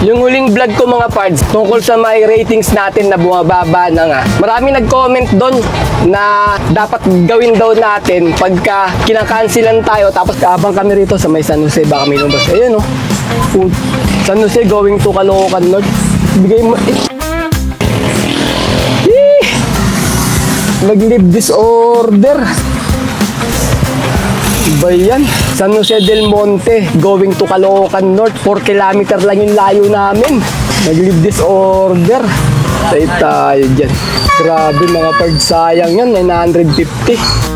Yung huling vlog ko mga pards, tungkol sa may ratings natin na bumababa na nga. Marami nag-comment doon na dapat gawin daw natin pagka kinakansilan tayo tapos kaabang kami rito sa may San Jose, baka may lumabas. Ayun oh. San Jose going to Caloocan North. Bigay mo. Nag-leave disorder. Iba yan. San Jose del Monte going to Caloocan North. 4 kilometer lang yung layo namin. Nag-leave disorder. Say tayo dyan. Grabe mga pards, sayang yan. 950.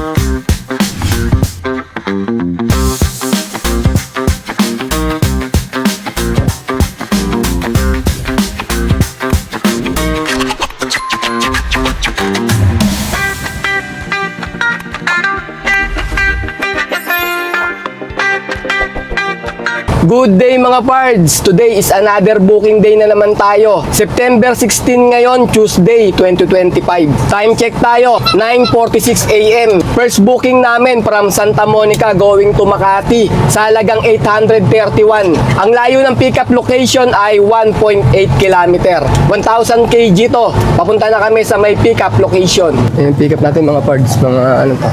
Good day mga pards! Today is another booking day na naman tayo. September 16 ngayon, Tuesday, 2025. Time check tayo, 9:46 AM. First booking namin from Santa Monica going to Makati sa halagang 831. Ang layo ng pickup location ay 1.8 km. 1,000 kg to. Papunta na kami sa may pickup location. Ayan, pickup natin mga pards, mga ano pa.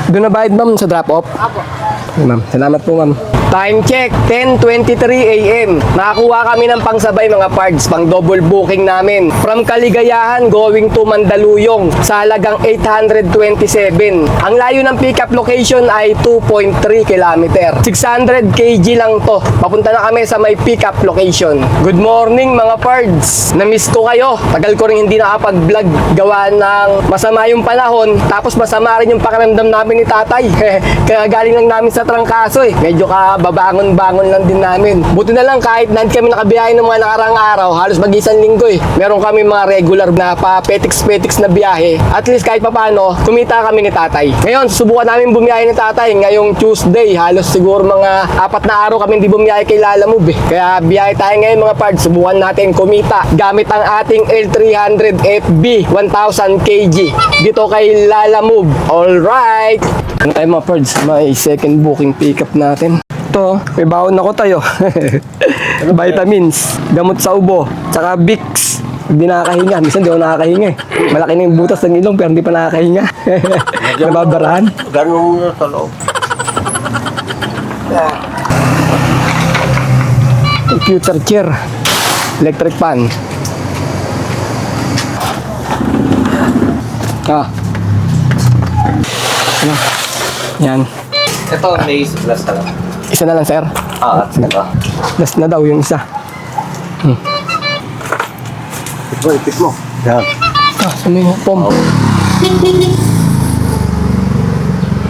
Doon na bayad ma'am sa drop-off? Apo. Okay, ma'am. Salamat po ma'am. Time check, 10:23 AM. Nakakuha kami ng pangsabay mga pards, pang double booking namin. From Kaligayahan going to Mandaluyong sa halagang 827. Ang layo ng pickup location ay 2.3 km. 600 kg lang to. Papunta na kami sa may pickup location. Good morning mga pards. Na-miss ko kayo. Tagal ko rin hindi nakapag-vlog. Gawa ng masama yung panahon. Tapos masama rin yung pakiramdam namin ni tatay. Kaya galing lang namin sa trangkaso eh. Medyo babangon-bangon lang din namin. Buti na lang kahit nanti kami nakabiyahe ng mga nakarang araw, halos mag-isang linggo eh. Meron kami mga regular na pa-petiks-petiks na biyahe. At least kahit papano, kumita kami ni tatay. Ngayon, susubukan namin bumiyahe ni tatay ngayong Tuesday. Halos siguro mga 4 na araw kami hindi bumiyahe kay Lalamove eh. Kaya biyahe tayo ngayon mga pards. Subukan natin kumita gamit ang ating L300 FB 1000 kg dito kay Lalamove. Alright! Ano tayo mga pards? May second booking pickup natin. Ito, may baon ako tayo. Vitamins, gamot sa ubo, tsaka Vicks. Hindi nakakahinga. Minsan di ako nakakahinga eh. Malaki na yung butas ng ilong pero hindi pa nakakahinga. Nababarahan. Ganun sa loob. Computer chair. Electric fan. Ano? Yan. Ito, may glass ka lang. Isa na lang, sir. At ito. Last na daw yung isa. Ipit mo. Yan. Ano yung pom?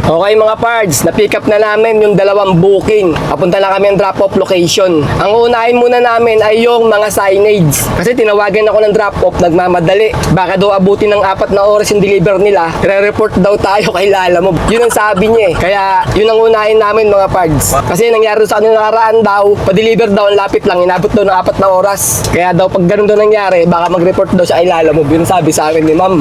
Okay mga pards, na-pick up na namin yung dalawang booking. Papunta na kami ang drop-off location. Ang unahin muna namin ay yung mga signage. Kasi tinawagan ako ng drop-off, nagmamadali. Baka daw abutin ng 4 na oras yung deliver nila. Re-report daw tayo kay Lalamove. Yun ang sabi niya eh. Kaya yun ang unahin namin mga pards. Kasi nangyari sa kanila nakaraan daw, pa-deliver daw, ang lapit lang, inabot daw ng 4 na oras. Kaya daw pag ganun daw nangyari, baka mag-report daw siya kay Lalamove. Yun ang sabi sa akin ni ma'am.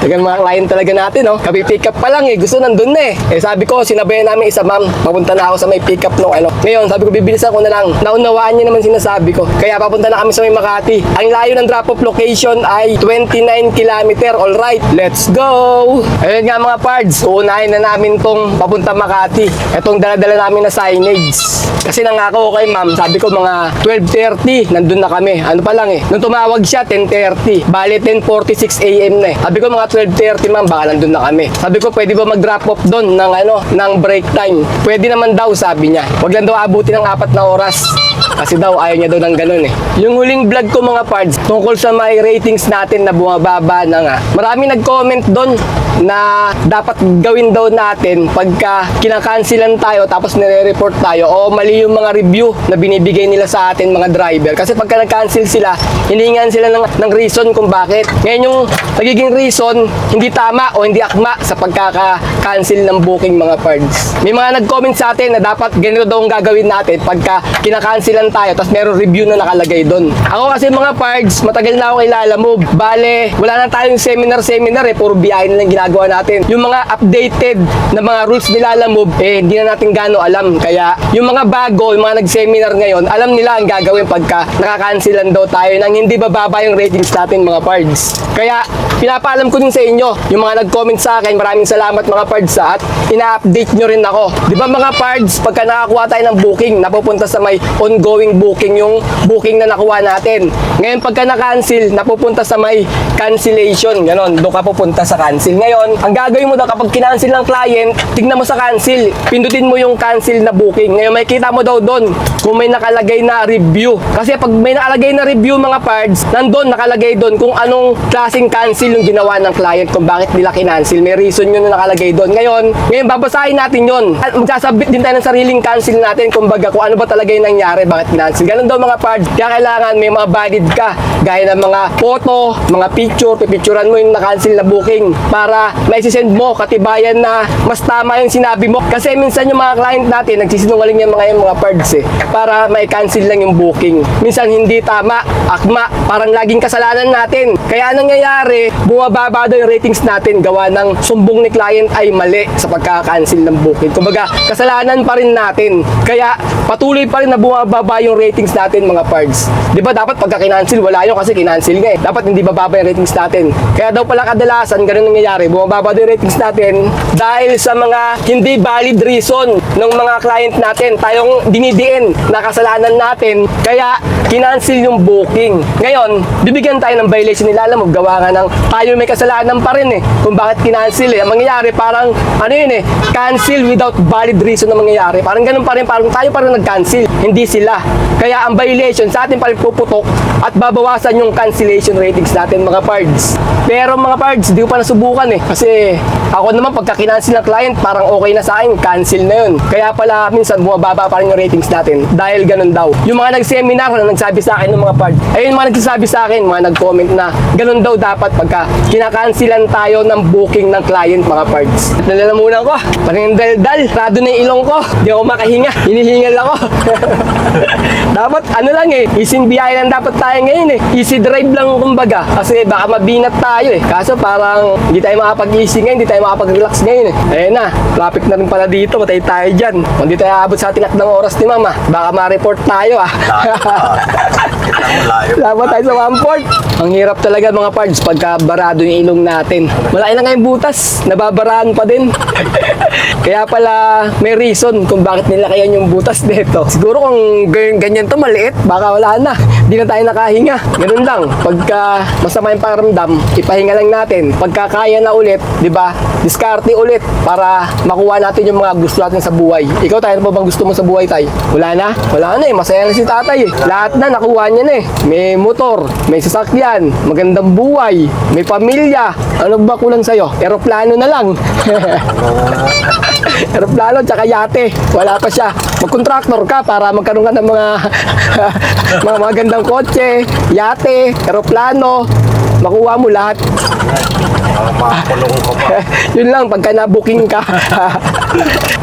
Tagang mga client talaga natin, no? Kapi-pick up pa lang eh. Gusto nandun na eh. Sabi ko, sinabayan namin isa ma'am. Papunta na ako sa may pick up no ano. Ngayon, sabi ko, bibilisan ko na lang. Naunawaan niya naman sinasabi ko. Kaya papunta na kami sa may Makati. Ang layo ng drop-off location ay 29 km. Alright, let's go! Ayun nga mga pards, uunahin na namin tong papunta Makati. Itong dala-dala namin na signage. Kasi nangako ko kay ma'am, sabi ko mga 12:30, nandun na kami. Ano pa lang eh. Nung tumawag siya, 10:30. Bale, 10:46 AM na eh. Sabi ko mga 12:30 ma'am, baka nandun na kami. Sabi ko, pwede ba mag-drop off doon ng ng break time? Pwede naman daw, sabi niya. Huwag lang daw abutin ng 4 na oras. Kasi daw, ayaw niya daw ng ganun eh. Yung huling vlog ko mga pards, tungkol sa may ratings natin na bumababa na nga. Marami nag-comment doon na dapat gawin daw natin pagka kinakansilan tayo tapos nire-report tayo o mali yung mga review na binibigay nila sa atin mga driver. Kasi pagka nag-cancel sila, hiningan sila ng reason kung bakit. Ngayon yung nagiging reason, hindi tama o hindi akma sa cancel ng booking mga pards. May mga nag-comment sa atin na dapat ganito daw ang gagawin natin pagka kinakancelan tayo tapos meron review na nakalagay doon. Ako kasi mga pards, matagal na ako kay Lalamove. Bale, wala na tayong seminar puro biyahe na lang ginagawa natin. Yung mga updated na mga rules ni Lalamove, hindi na natin gaano alam. Kaya yung mga bago, yung mga nag-seminar ngayon, alam nila ang gagawin pagka nakakancelan daw tayo nang hindi bababa yung ratings natin mga pards. Kaya pinapaalam ko din sa inyo, yung mga nag-comment sa akin, maraming salamat mga pards at ina-update nyo rin ako. Di ba mga pards, pagka nakakuha tayo ng booking, napupunta sa may ongoing booking yung booking na nakuha natin. Ngayon pagka na-cancel, napupunta sa may cancellation. Ganon, doon ka pupunta sa cancel. Ngayon, ang gagawin mo daw kapag kinancel ng client, tignan mo sa cancel, pindutin mo yung cancel na booking. Ngayon may kita mo daw doon kung may nakalagay na review. Kasi pag may nakalagay na review mga pards, nandun nakalagay doon kung anong klaseng cancel yung ginawa ng client, kung bakit nila kinancel. May reason yun na nakalagay doon. Ngayon babasahin natin yun. At magsasabit din tayo ng sariling cancel natin, kumbaga kung ano ba talaga yung nangyari, bakit kinancel. Ganun daw mga pards. Kaya kailangan may mga valid ka, gaya ng mga photo, mga picture, pipicturan mo yung na-cancel na booking para maisisend mo katibayan na mas tama yung sinabi mo. Kasi minsan yung mga client natin, nagsisinungaling yung mga pards para mai-cancel lang yung booking. Minsan hindi tama, akma, parang laging kasalanan natin. Kaya anong nangyayari, bumababa daw yung ratings natin gawa ng sumbong ni client ay mali sa pagka-cancel ng booking. Kumbaga, kasalanan pa rin natin. Kaya patuloy pa rin na bumababa yung ratings natin mga pards. Di ba dapat pagka kinancel, wala yun kasi kinancel nga Dapat hindi bababa yung ratings natin. Kaya daw pala kadalasan, ganun nangyayari, bumababa daw yung ratings natin dahil sa mga hindi valid reason ng mga client natin. Tayong dinidiin na kasalanan natin, kaya kinancel yung booking. Ngayon, bibigyan tayo ng violation ni Lalamove, gawa nga ng tayo may kasalanan pa rin kung bakit kinancel Ang mangyayari parang, cancel without valid reason na mangyayari. Parang ganun pa rin, parang tayo pa rin nag-cancel, hindi sila. Kaya ang violation sa atin pa rin puputok at babawasan yung cancellation ratings natin mga pards. Pero mga pards, di ko pa nasubukan Kasi ako naman pagka kinancel ng client, parang okay na sa akin, cancel na yun. Kaya pala minsan bumababa pa rin yung ratings natin dahil ganun daw. Yung mga nag-seminar na nagsabi sa akin ng mga pards, ayun mga nagsasabi sa akin, mga nag-comment na ganun daw dapat pagka kinakancelan tayo ng booking ng client mga pards. Nalalamunan ko, parang dal-dal, rado na yung ilong ko, di ako makahinga, hinihingal ako. Dapat easy biyahe lang dapat tayo ngayon easy drive lang kumbaga, kasi baka mabinat tayo kaso parang hindi tayo makapag-easy ngayon, hindi tayo makapag-relax ngayon ayun na, traffic na rin pala dito, matay tayo dyan. Kung hindi tayo abot sa tinat ng oras ni mama, baka ma-report tayo Laban tayo sa one-port. Ang hirap talaga mga pards pagka barado yung ilong natin. Malaki na nga yung butas, nababaraan pa din. Kaya pala may reason kung bakit nilakayan yung butas dito. Siguro kung ganyan to maliit, baka wala na. Di na tayo nakahinga. Ganun lang. Pagka masama yung pakiramdam, ipahinga lang natin. Pagka kaya na ulit, di ba? Diskarte ulit para makuha natin yung mga gusto natin sa buhay. Ikaw tayo, ano pa bang gusto mo sa buhay tayo? Wala na? Wala na Masaya na si tatay Lahat na nakuha niya na May motor, may sasakyan, magandang buhay, may pamilya. Ano ba kulang sa'yo? Eroplano na lang. Eroplano tsaka yate. Wala pa siya. Mag-contractor ka para magkaroon ka ng mga mga magandang kotse, yate, eroplano. Makuha mo lahat. Makakulong ko pa. Yun lang, pagka na-booking ka.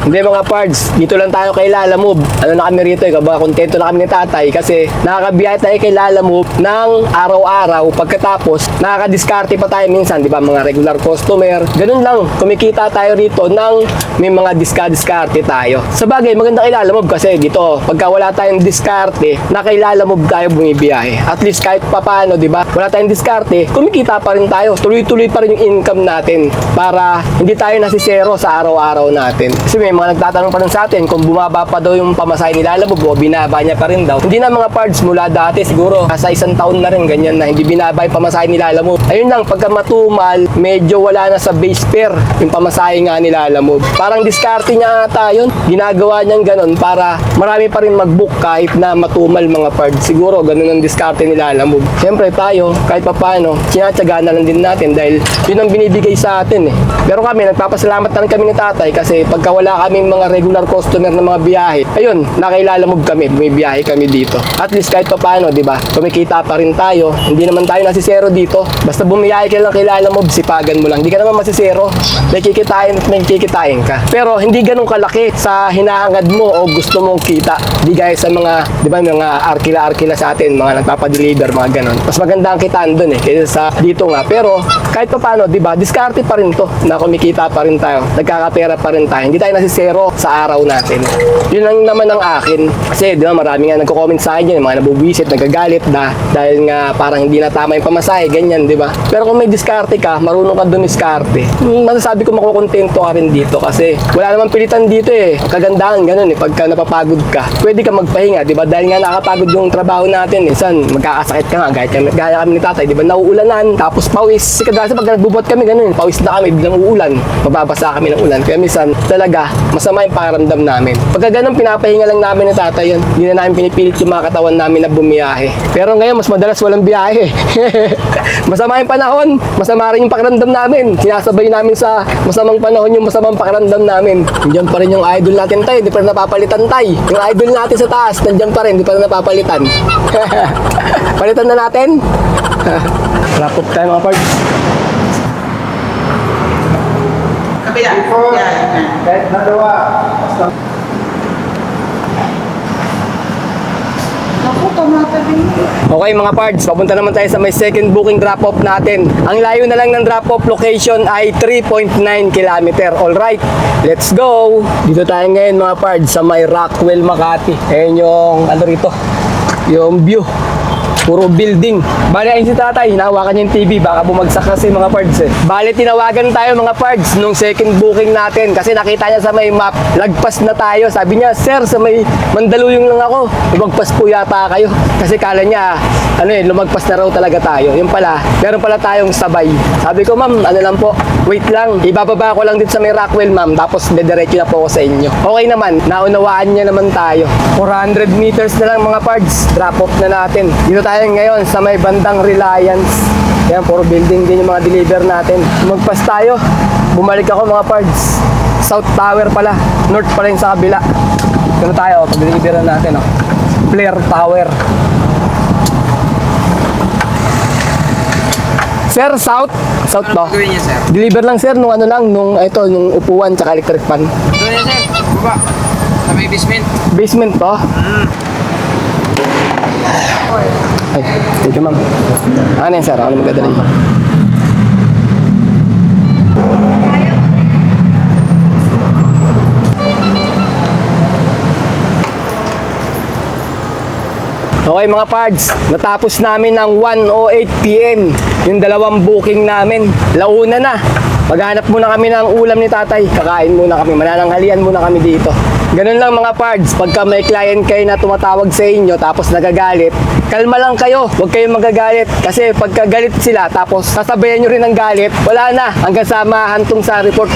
Hindi mga pards, dito lang tayo kay Lalamove. Ano na kami rito, kontento na kami ni tatay kasi nakakabiyahe tayo kay Lalamove ng araw-araw. Pagkatapos, nakakadiskarte pa tayo minsan, di ba, mga regular customer. Ganun lang, kumikita tayo rito ng may mga diskarte tayo. Sa bagay, maganda kay Lalamove kasi dito, pagka wala tayong diskarte, na kay Lalamove tayo bumibiyahe. At least kahit papano, di ba, wala tayong diskarte, kumikita pa rin tayo. Tuloy-tuloy pa rin yung income natin para hindi tayo nasisero sa araw-araw natin. Kasi may mga nagtatanong pa rin sa atin kung bumaba pa daw yung pamasahe ni Lalamove o binaba niya pa rin daw. Hindi na mga pards, mula dati siguro sa 1 taon na rin ganyan na hindi binaba yung pamasahe ni Lalamove. Ayun lang, pagka matumal, medyo wala na sa base fare yung pamasahe nga ni Lalamove. Parang diskarte niya ata yun. Ginagawa niyang ganun para marami pa rin mag-book kahit na matumal mga pards. Siguro ganun ang diskarte ni Lalamove. Siyempre tayo, kahit papano, sinatsaga na lang din natin dahil yun ang binibigay sa atin eh. Pero kami, nagpapasalamat na rin kami ni tatay kasi pagka wala kaming mga regular customer ng mga biyahe, ayun, nakailalamog kami, may biyahe kami dito. At least kahit pa paano, di ba? Kumikita pa rin tayo. Hindi naman tayo nasisero dito. Basta bumiyahe ka lang kilalamog, sipagan mo lang. Hindi ka naman masisero. May kikitain at may kikitain ka. Pero hindi ganun kalaki sa hinahangad mo o gusto mong kita. Di gaya sa mga, di ba, mga arkila-arkila sa atin, mga nagpapadeliver, mga ganun. Mas maganda ang kitaan dun eh, kaysa sa dito nga. Pero kahit pa paano, di ba, diskarte pa rin to na kumikita pa rin tayo. Nagkakapera pa rin tayo. Hindi tayo nasisero sa araw natin. Yun lang naman ang akin. Kasi, di ba, marami nga nagko-comment sa akin yung mga nabubwisit, nagagalit na dahil nga parang hindi na tama yung pamasahe, ganyan, di ba? Pero kung may diskarte ka, marunong ka dumiskarte, masasabi ko makukontento ka rin dito kasi wala namang pilitan dito eh. Kagandahan ganun eh, pagka napapagod ka, pwede ka magpahinga, di ba? Dahil nga nakapagod yung trabaho natin, minsan magkakasakit ka nga, gaya kami ni tatay, di ba? Nauulanan, tapos pawis. Kadalasan pag nagbubot kami, ganun, pawis na kami, biglang uulan, mababasa kami ng ulan. Kaya minsan, talaga, masama yung pakiramdam namin. Pagka ganun, pinapahinga lang namin ni tatay yun. Hindi na namin pinipilit yung mga katawan namin na bumiyahe. Pero ngayon, mas madalas walang biyahe. Masama yung panahon, masama rin yung pakiramdam namin. Sinasabay namin sa masamang panahon yung masamang pakiramdam namin. Nandiyan pa rin yung idol natin tayo, di pa rin napapalitan tayo. Yung idol natin sa taas, nandiyan pa rin, di pa rin napapalitan. Palitan na natin. Wrap up tayo mga parts. Kabila. Yan. Kahit nagawa. Naku, tumatabi. Okay mga parts, papunta naman tayo sa may second booking drop-off natin. Ang layo na lang ng drop-off location ay 3.9 km. Alright, let's go! Dito tayo ngayon mga parts sa may Rockwell, Makati. Ayan yung, ano rito, yung view. Puro building. Bale, ayun si tatay, hinahawakan niya yung TV, baka bumagsak kasi mga pards eh. Bale, tinawagan tayo mga pards nung second booking natin kasi nakita niya sa may map, lagpas na tayo. Sabi niya, sir, sa may Mandaluyong lang ako. Lumagpas po yata kayo. Kasi kala niya, lumagpas na raw talaga tayo. Yung pala, meron pala tayong sabay. Sabi ko, ma'am, ano lang po, wait lang. Ibababa ko lang dito sa may Rockwell, ma'am. Tapos, dediretso na po ako sa inyo. Okay naman, naunawaan niya naman tayo. 400 meters na lang mga pards. Drop off na natin. Dito tayo ngayon sa may bandang Reliance. Yan, puro building din yung mga deliver natin. Magpas tayo. Bumalik ako mga pards. South Tower pala. North pala yung sa kabila. Ito na tayo, pag-deliver natin. Oh. Blair Tower. Sir, South? South to? Gawin niya, sir. Deliver lang sir, nung nung upuan tsaka electric fan. Doon niya, sir. Baba. Sa may basement. Basement to? Ay, thank you ma'am. Ano yan sir? Ano magdadala niyo? Okay mga pards, natapos namin ng 1:08 PM yung dalawang booking namin. Launa na. Maghanap muna kami ng ulam ni tatay. Kakain muna kami, manananghalian muna kami dito. Ganun lang mga pards, pagka may client kayo na tumatawag sa inyo tapos nagagalit, kalma lang kayo, huwag kayong magagalit. Kasi pagka galit sila tapos sasabayan nyo rin ng galit, wala na. Hanggang sa mahantong sa report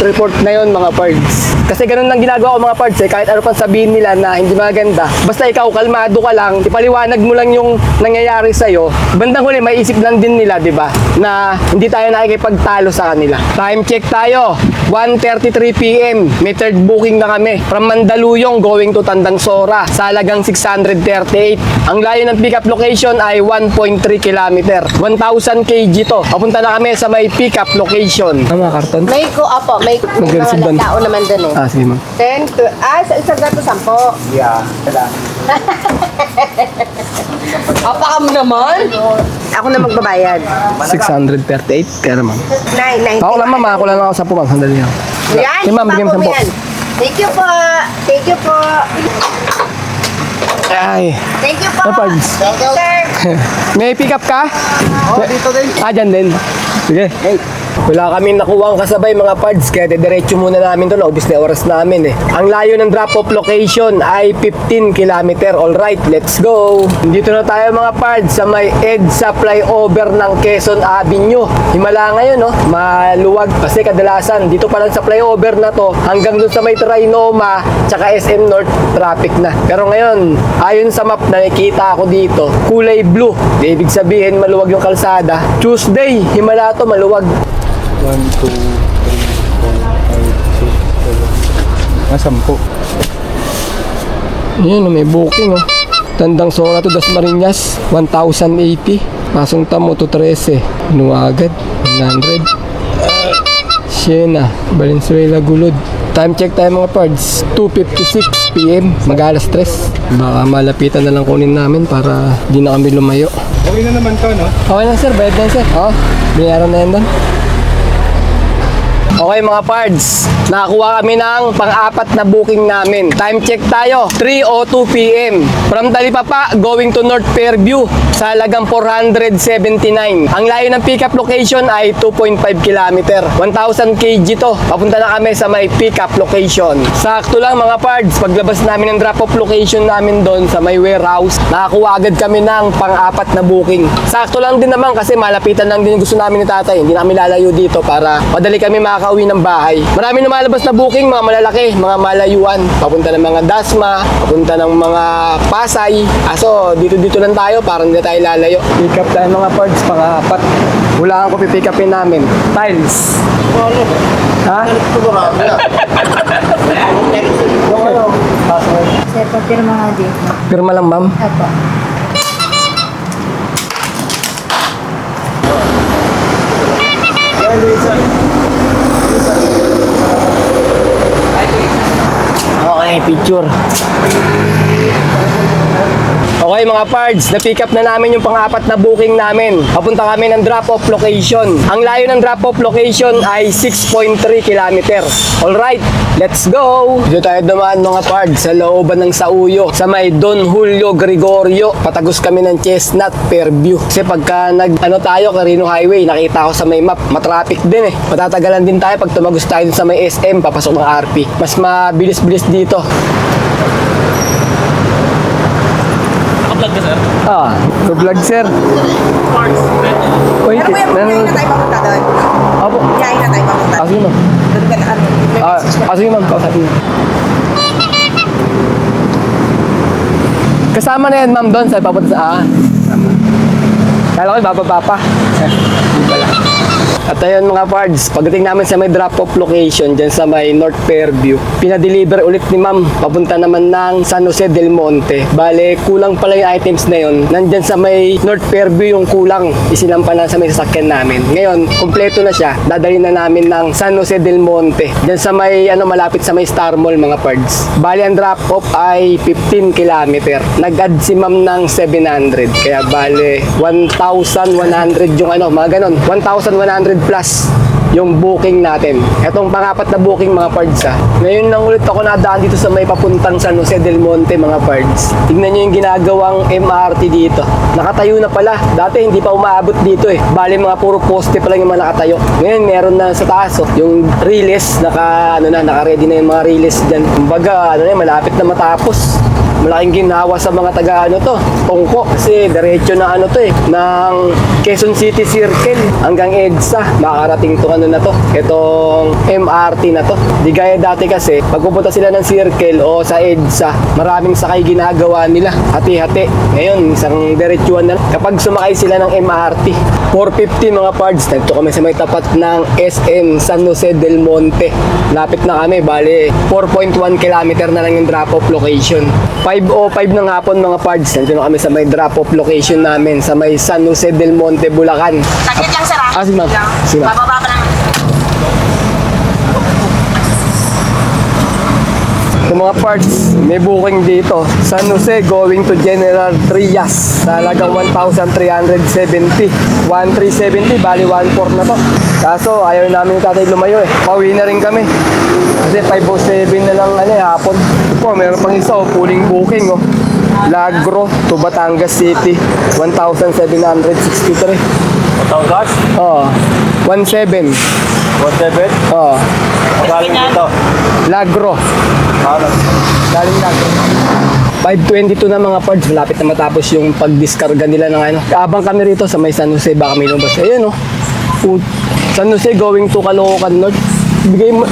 na yon mga pards. Kasi ganun lang ginagawa ko mga pards eh, kahit ano pang sabihin nila na hindi maganda. Basta ikaw, kalmado ka lang, ipaliwanag mo lang yung nangyayari sa'yo. Bandang huli, may isip lang din nila, di ba? Na hindi tayo nakikipagtalo sa kanila. Time check tayo, 1:33 PM. May third booking na kami. From Mandaluyong going to Tandansora. Sa halagang 638. Ang layo ng pick-up location ay 1.3 km. 1,000 kg to. Papunta na kami sa may pick-up location. Mga karton? May Mag-receive mga doon. tao naman dun eh. Ah, sige ma'am. 10 to, sa isang gato 10. Yeah. Apaka mo naman. Ako na magbabayad. 638. Kaya ma'am. 990. Ako lang ma'am, ako lang ako 10 ma'am. Sandali lang. Yan, Okay, ma'am, bigyan mo ipapo 10 po. yan. Thank you po. Thank you po. Ay. Thank you po. Ano, Pards? Thank you, sir. May pick up ka? Oh, dito din. Ah, dyan din. Sige. Hey. Wala kami nakuha ang kasabay mga pards, kaya diretso muna namin to. Naubos na oras namin eh. Ang layo ng drop-off location ay 15 km. Alright, let's go! Dito na tayo mga pards sa may EDSA flyover ng Quezon Avenue. Himala ngayon, no? Maluwag kasi kadalasan dito pa lang sa flyover na to hanggang dun sa may Trinoma tsaka SM North traffic na. Pero ngayon, ayon sa map na nakikita ako dito, kulay blue. Di ibig sabihin maluwag yung kalsada. Tuesday, himala to, maluwag. 1, 2, 3, 4, 5, 6, 7. Sampo. Yan, may booking oh. Tandang Sora to Dasmariñas, 1,080. Pasong Tamo to 13. Nuagad, 100. Siena, Valenzuela Gulod. Time check tayo mga pards, 2:56 PM, mag-alas 3. Baka malapitan na lang kunin namin para di na kami lumayo. Okay na naman to, no? Okay lang sir, bayad na yun sir. Oo, binayaran na yan doon. Okay mga pards, nakakuha kami ng pang-apat na booking namin. Time check tayo, 3:02 PM. From Talipapa, going to North Fairview sa halagang 479. Ang layo ng pick-up location ay 2.5 km. 1,000 kg to. Papunta na kami sa may pick-up location. Sakto lang mga pards, paglabas namin ng drop-off location namin doon sa may warehouse, nakakuha agad kami ng pang-apat na booking. Sakto lang din naman kasi malapitan lang din yung gusto namin ni tatay. Hindi na kami lalayo dito para madali kami makakauwi ng bahay. Marami lumalabas na booking, mga malalaki, mga malayuan. Papunta ng mga Dasma, papunta ng mga Pasay. Aso, dito lang tayo para hindi tayo lalayo. Pick up tayo mga parts, pang-apat. Hulaan ko pipick upin namin. Tiles. Ha? Yung ano? Password. Sir, papirma nga dito. Pirma lang ma'am. Apo. Okay, picture. Okay mga pards, na-pick up na namin yung pang-apat na booking namin. Papunta kami ng drop-off location. Ang layo ng drop-off location ay 6.3 km. Alright, let's go! Dito tayo dumaan mga pards sa looban ng Sauyo. Sa may Don Julio Gregorio. Patagos kami ng Chestnut, Fairview. Kasi pagka tayo, Carino Highway, nakita ko sa may map, matraffic din eh. Matatagalan din tayo pag tumagos tayo sa may SM, papasok ng RP. Mas mabilis-bilis dito. Vlog ka, sir? Vlog sir. Uy, Pero kuya, biyahe na tayo papunta doon. Apo. Biyahe na tayo papunta. Sige ma'am. Doon ka na ano. Sige ma'am, kausapin mo. Kasama na yan ma'am doon sa papunta sa Kala ko bababa pa. Hindi pala. At ayun mga pards, pagdating namin sa may drop-off location dyan sa may North Fairview, pinadeliver ulit ni ma'am papunta naman ng San Jose del Monte. Bale, kulang pala yung items na yun. Nandyan sa may North Fairview yung kulang, isinampa na sa may sasakyan namin. Ngayon, kumpleto na siya, dadalhin na namin ng San Jose del Monte. Dyan sa may, malapit sa may Star Mall mga pards. Bale, ang drop-off ay 15 km. Nag-add si ma'am ng 700. Kaya bale, 1,100 yung mga ganon. 1,100 plus yung booking natin. Etong pang-apat na booking mga pards ha. Ngayon lang ulit ako nadaan dito sa may papuntang San Jose del Monte mga pards. Tignan nyo yung ginagawang MRT dito. Nakatayo na pala. Dati hindi pa umaabot dito eh. Bali mga puro poste pa lang yung mga nakatayo. Ngayon meron na sa taas yung relays. Naka-ready na yung mga relays dyan. Kumbaga, malapit na matapos. Malaking ginawa sa mga taga Tongko kasi diretso na ng Quezon City Circle hanggang EDSA. Makakarating tong itong MRT na to. Di gaya dati kasi pag pupunta sila ng Circle o sa EDSA, maraming sakay ginagawa nila. Hati-hati. Ngayon, isang diretsuan na. Kapag sumakay sila ng MRT, 4:50 mga pards. Dito kami sa may tapat ng SM San Jose del Monte. Lapit na kami. Bale, 4.1 km na lang yung drop-off location. 5:05 ng hapon mga pards. Nandito na kami sa may drop-off location namin sa may San Jose del Monte, Bulacan. Saglit lang, sir. Sige ma'am. Sige ma'am. Bababa pa lang. Sa mga parts, may booking dito. San Jose going to General Trias. Talagang 1,370. 1,370, bali 1,400 na to. Kaso, ayaw namin yung tatay lumayo eh. Pauwi na rin kami. Kasi 5:07 na lang hapon. Po, meron pang isa pulling booking Lagro to Batangas City. 1,763. Batangas? Oo. 1,700. 1,700? Oo. Galing dito. Lagro. Ano? Galing Lagro. 5:22 na mga parts. Malapit na matapos yung pagdiskarga nila ng Abang kami rito sa may San Jose. Baka may lumabas. Ayun San Jose going to Caloocan North. Bigay mo.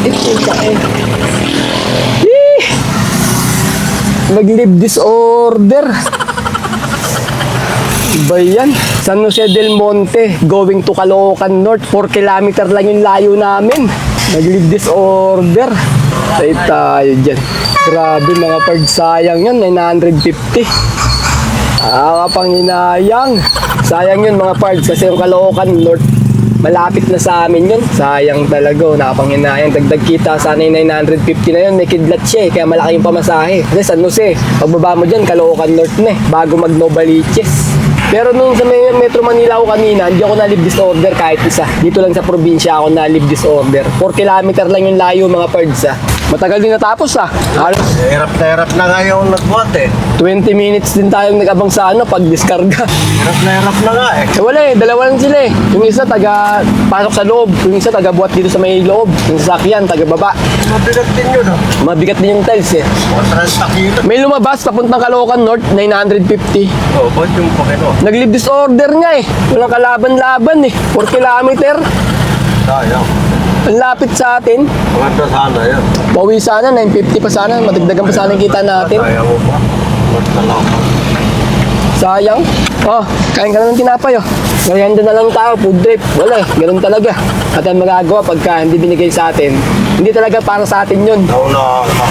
Nag-leave disorder. Iba yan. San Jose del Monte going to Caloocan North. 4 kilometer lang yung layo namin. Nag-leave disorder. Say tayo dyan. Grabe mga pards, sayang yun. 950. Panginayang. Sayang yun mga pards kasi yung Caloocan North malapit na sa amin yun. Sayang talaga, nakapanginayang. Dagdag kita sana yung 950 na yun. May kidlat siya kaya malaki yung pamasahe. Kasi San Jose, pagbaba mo dyan, Caloocan North na bago mag Novaliches. Pero nung sa Metro Manila ako kanina, hindi ako na-leave disorder kahit isa. Dito lang sa probinsya ako na-leave disorder. 4 kilometer lang yung layo mga pards Matagal din natapos Halos Hirap na nga yung nagbuhat 20 minutes din tayong nag-abang sa pag-diskarga. Hirap na nga Wala dalawa lang sila Yung isa taga pasok sa loob, yung isa taga buhat dito sa may loob. Yung sasakyan, taga baba. Mabigat din yun Mabigat din yung tiles Mga 30 kilo. May lumabas papuntang Caloocan North, 950. Ba't yung Panginoon? Nag-leave disorder nga Walang kalaban-laban 4 kilometer. Sayang. Ang lapit sa atin. Maganda sana yan. Bawi sana, 950 pa sana. Madagdagan pa sana yung kita natin. Sayang mo pa. Magdalaman. Sayang. Kain ka na ng tinapay Merienda na lang tayo, food trip. Wala ganun talaga. At ang magagawa pagka hindi binigay sa atin. Hindi talaga para sa atin yun. Nauna ka.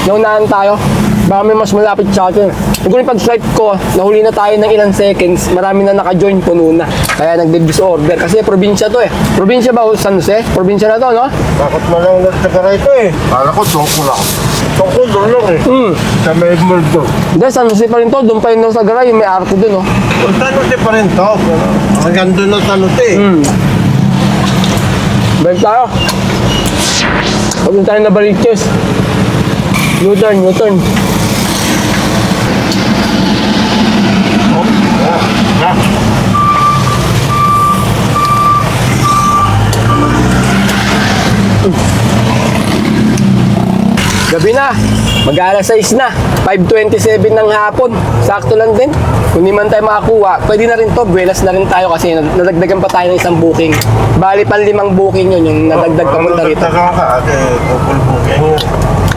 Naunaan tayo. Baka may mas malapit sa atin. Kung pag-swipe ko, nahuli na tayo ng ilang seconds, marami na naka-join, puno na. Kaya nag-leave disorder. Kasi probinsya to Probinsya ba o San Jose? Probinsya na to, no? Bakit mo lang nagtagara ito Kala ko tungkol lang. Tungkol doon lang Sa may multo. Hindi, San Jose pa rin to. Doon pa yun sa Garay, yung may arko dun, no? Ang tanuti pa rin to. Hanggang doon ang tanuti Balik tayo. Pag tayo na Baliches. U-turn. Gabi na, mag-alas 6 na, 5:27 ng hapon. Sakto lang din. Kung di man tayo makakuha, pwede na rin to. Buwelas na rin tayo kasi nadagdagan pa tayo ng isang booking. Bali pa 5 booking yun, yung nadagdag pa punta rito. Nagtaga ka double booking yun.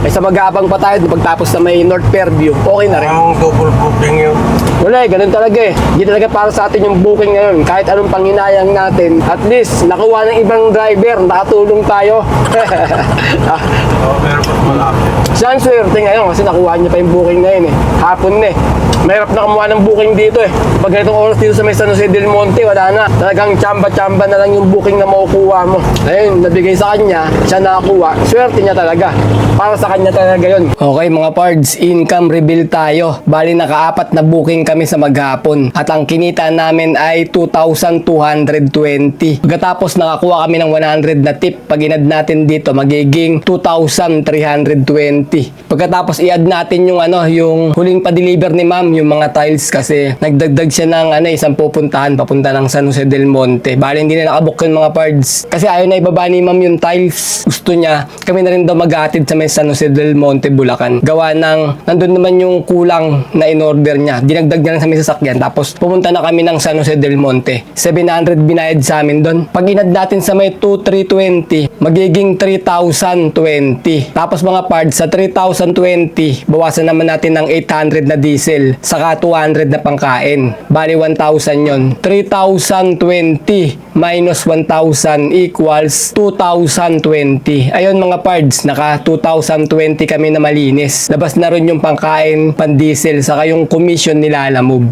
May sa mag-aabang pa tayo pagtapos na may North Fairview. Okay na rin. Ang double booking yun. Wala ganun talaga Hindi talaga para sa atin yung booking ngayon. Kahit anong panghinayang natin, at least nakuha ng ibang driver, nakatulong tayo. Pero mas malapit. Siya ang swerte ngayon kasi nakuha niya pa yung booking ngayon Hapon na Mahirap na kumuha ng booking dito Pag ganitong oras dito sa may San Jose del Monte, wala na. Talagang tsamba-tsamba na lang yung booking na makukuha mo. Ayun, nabigay sa kanya, siya nakakuha. Swerte niya talaga. Para sa kanya talaga yun. Okay mga pards, income reveal tayo. Bali naka-4 na booking kami sa maghapon. At ang kinita namin ay 2,220. Pagkatapos nakakuha kami ng 100 na tip. Pag in-add natin dito, magiging 2,320. Pagkatapos i-add natin yung yung huling pa-deliver ni ma'am, yung mga tiles kasi nagdagdag siya ng isang pupuntahan papunta ng San Jose del Monte. Bali hindi na nakabook yun mga pards. Kasi ayaw na ibaba ni ma'am yung tiles. Gusto niya, kami na rin daw mag-atid sa may San Jose del Monte, Bulacan. Gawa ng, nandun naman yung kulang na in-order niya. Dinagdag niya lang sa may sasakyan. Tapos pumunta na kami ng San Jose del Monte. 700 binayad sa amin doon. Pag inad natin sa may 2,320, magiging 3,020. Tapos mga pards, sa 3,020, bawasan naman natin ng 800 na diesel. Saka 200 na pangkain. Bali 1,000 yon. 3,020 minus 1,000 equals 2,020. Ayun mga pards, naka 2,020 kami na malinis. Labas na rin yung pangkain, pan-diesel, saka yung commission nila Lalamove.